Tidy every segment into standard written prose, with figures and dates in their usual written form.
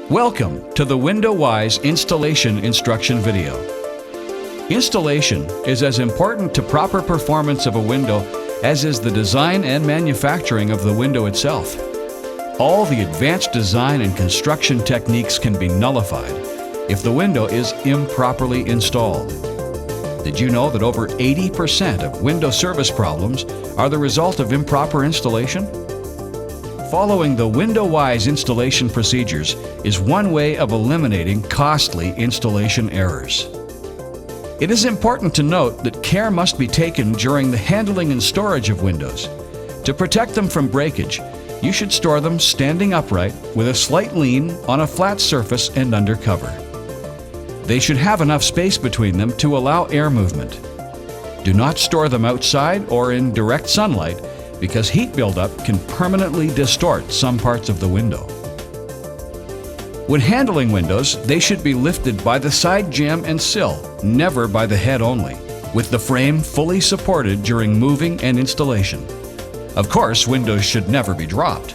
Welcome to the WindowWise installation instruction video. Installation is as important to proper performance of a window as is the design and manufacturing of the window itself. All the advanced design and construction techniques can be nullified if the window is improperly installed. Did you know that over 80% of window service problems are the result of improper installation? Following the WindowWise installation procedures is one way of eliminating costly installation errors. It is important to note that care must be taken during the handling and storage of windows. To protect them from breakage, you should store them standing upright with a slight lean on a flat surface and under cover. They should have enough space between them to allow air movement. Do not store them outside or in direct sunlight because heat buildup can permanently distort some parts of the window. When handling windows, they should be lifted by the side jamb and sill, never by the head only, with the frame fully supported during moving and installation. Of course, windows should never be dropped.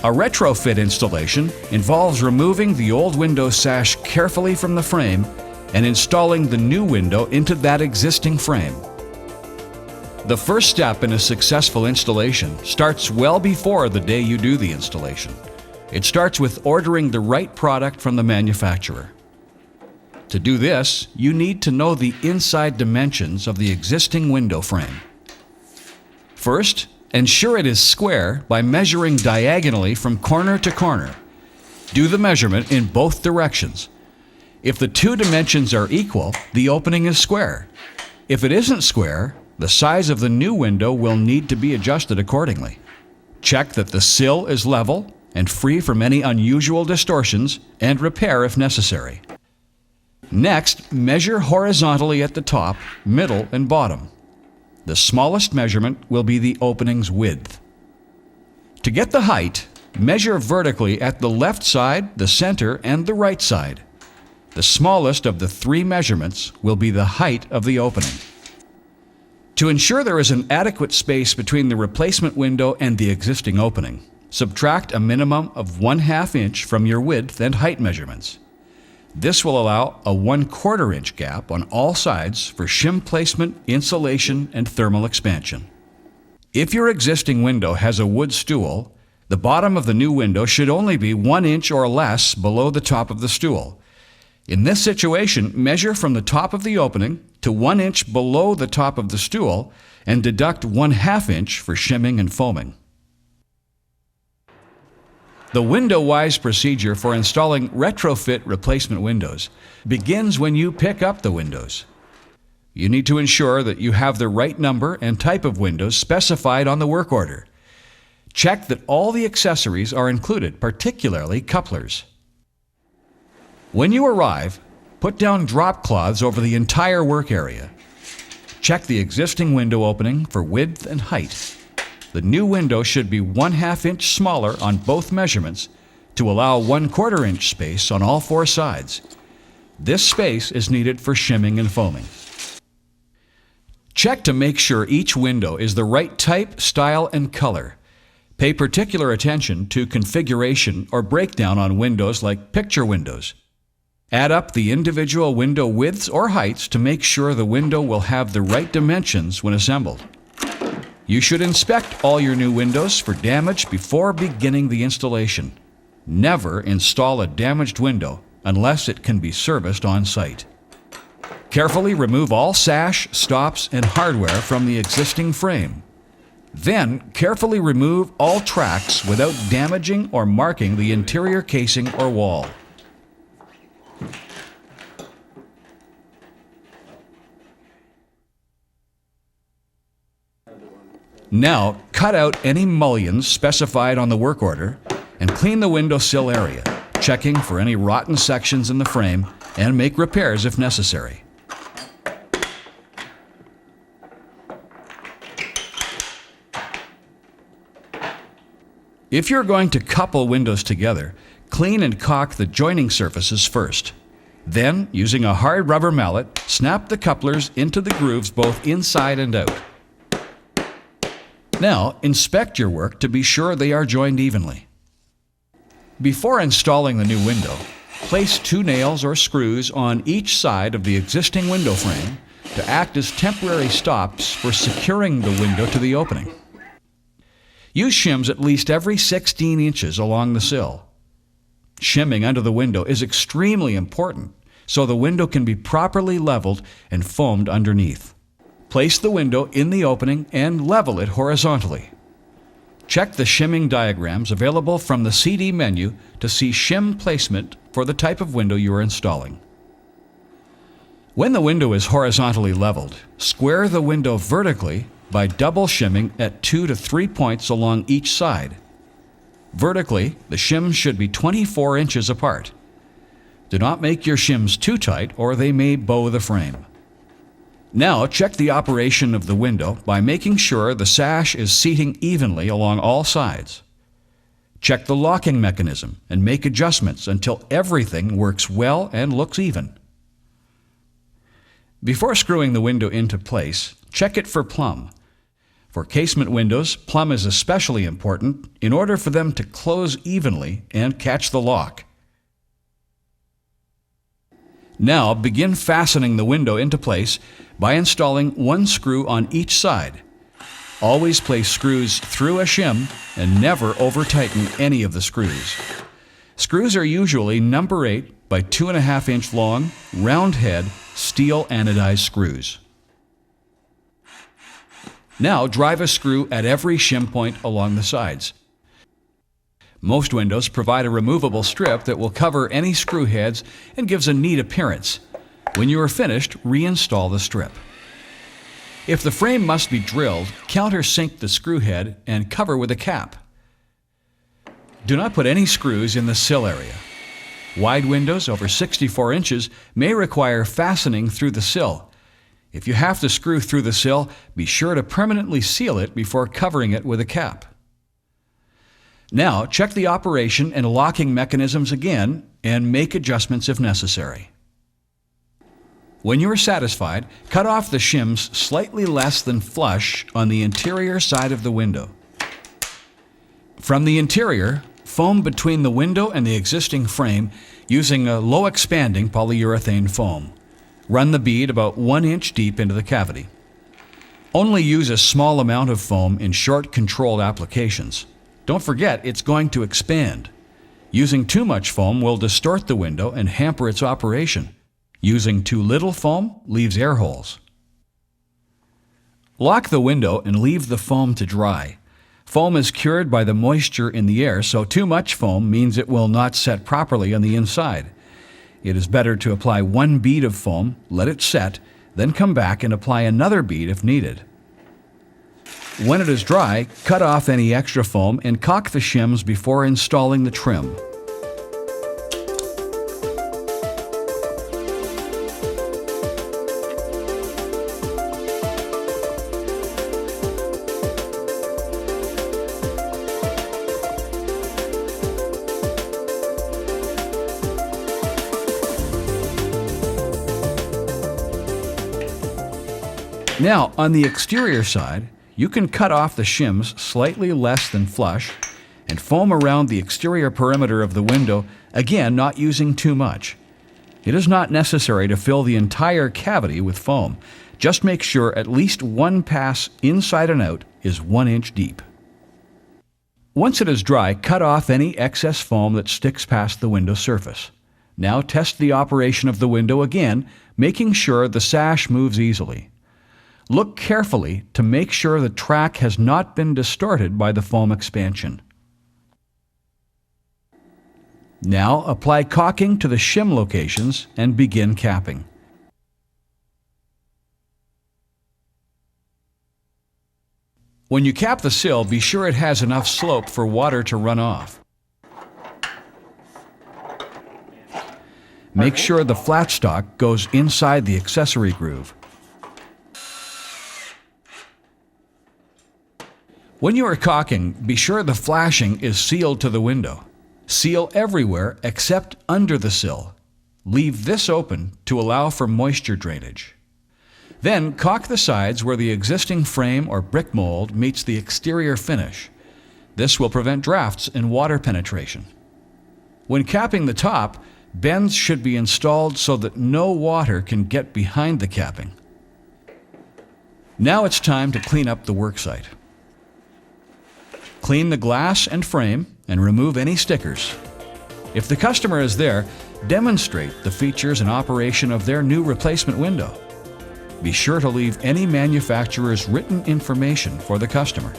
A retrofit installation involves removing the old window sash carefully from the frame and installing the new window into that existing frame. The first step in a successful installation starts well before the day you do the installation. It starts with ordering the right product from the manufacturer. To do this, you need to know the inside dimensions of the existing window frame. First, ensure it is square by measuring diagonally from corner to corner. Do the measurement in both directions. If the two dimensions are equal, the opening is square. If it isn't square, the size of the new window will need to be adjusted accordingly. Check that the sill is level and free from any unusual distortions, and repair if necessary. Next, measure horizontally at the top, middle, and bottom. The smallest measurement will be the opening's width. To get the height, measure vertically at the left side, the center, and the right side. The smallest of the three measurements will be the height of the opening. To ensure there is an adequate space between the replacement window and the existing opening, subtract a minimum of 1/2 inch from your width and height measurements. This will allow a 1/4 inch gap on all sides for shim placement, insulation, and thermal expansion. If your existing window has a wood stool, the bottom of the new window should only be 1 inch or less below the top of the stool. In this situation, measure from the top of the opening to 1 inch below the top of the stool and deduct 1/2 inch for shimming and foaming. The WindowWise procedure for installing retrofit replacement windows begins when you pick up the windows. You need to ensure that you have the right number and type of windows specified on the work order. Check that all the accessories are included, particularly couplers. When you arrive, put down drop cloths over the entire work area. Check the existing window opening for width and height. The new window should be 1/2 inch smaller on both measurements to allow 1/4 inch space on all four sides. This space is needed for shimming and foaming. Check to make sure each window is the right type, style, and color. Pay particular attention to configuration or breakdown on windows like picture windows. Add up the individual window widths or heights to make sure the window will have the right dimensions when assembled. You should inspect all your new windows for damage before beginning the installation. Never install a damaged window unless it can be serviced on site. Carefully remove all sash, stops, and hardware from the existing frame. Then, carefully remove all tracks without damaging or marking the interior casing or wall. Now, cut out any mullions specified on the work order and clean the windowsill area, checking for any rotten sections in the frame, and make repairs if necessary. If you're going to couple windows together, clean and caulk the joining surfaces first. Then, using a hard rubber mallet, snap the couplers into the grooves both inside and out. Now, inspect your work to be sure they are joined evenly. Before installing the new window, place 2 nails or screws on each side of the existing window frame to act as temporary stops for securing the window to the opening. Use shims at least every 16 inches along the sill. Shimming under the window is extremely important so the window can be properly leveled and foamed underneath. Place the window in the opening and level it horizontally. Check the shimming diagrams available from the CD menu to see shim placement for the type of window you are installing. When the window is horizontally leveled, square the window vertically by double shimming at 2 to 3 points along each side. Vertically, the shims should be 24 inches apart. Do not make your shims too tight or they may bow the frame. Now check the operation of the window by making sure the sash is seating evenly along all sides. Check the locking mechanism and make adjustments until everything works well and looks even. Before screwing the window into place, check it for plumb. For casement windows, plumb is especially important in order for them to close evenly and catch the lock. Now begin fastening the window into place by installing 1 screw on each side. Always place screws through a shim and never over-tighten any of the screws. Screws are usually number 8 by 2.5 inch long, round head, steel anodized screws. Now drive a screw at every shim point along the sides. Most windows provide a removable strip that will cover any screw heads and gives a neat appearance. When you are finished, reinstall the strip. If the frame must be drilled, countersink the screw head and cover with a cap. Do not put any screws in the sill area. Wide windows over 64 inches may require fastening through the sill. If you have to screw through the sill, be sure to permanently seal it before covering it with a cap. Now check the operation and locking mechanisms again and make adjustments if necessary. When you are satisfied, cut off the shims slightly less than flush on the interior side of the window. From the interior, foam between the window and the existing frame using a low-expanding polyurethane foam. Run the bead about 1 inch deep into the cavity. Only use a small amount of foam in short, controlled applications. Don't forget, it's going to expand. Using too much foam will distort the window and hamper its operation. Using too little foam leaves air holes. Lock the window and leave the foam to dry. Foam is cured by the moisture in the air, so too much foam means it will not set properly on the inside. It is better to apply 1 bead of foam, let it set, then come back and apply another bead if needed. When it is dry, cut off any extra foam and caulk the shims before installing the trim. Now, on the exterior side, you can cut off the shims slightly less than flush and foam around the exterior perimeter of the window, again not using too much. It is not necessary to fill the entire cavity with foam. Just make sure at least 1 pass inside and out is 1 inch deep. Once it is dry, cut off any excess foam that sticks past the window surface. Now test the operation of the window again, making sure the sash moves easily. Look carefully to make sure the track has not been distorted by the foam expansion. Now apply caulking to the shim locations and begin capping. When you cap the sill, be sure it has enough slope for water to run off. Make sure the flat stock goes inside the accessory groove. When you are caulking, be sure the flashing is sealed to the window. Seal everywhere except under the sill. Leave this open to allow for moisture drainage. Then caulk the sides where the existing frame or brick mold meets the exterior finish. This will prevent drafts and water penetration. When capping the top, bends should be installed so that no water can get behind the capping. Now it's time to clean up the worksite. Clean the glass and frame and remove any stickers. If the customer is there, demonstrate the features and operation of their new replacement window. Be sure to leave any manufacturer's written information for the customer.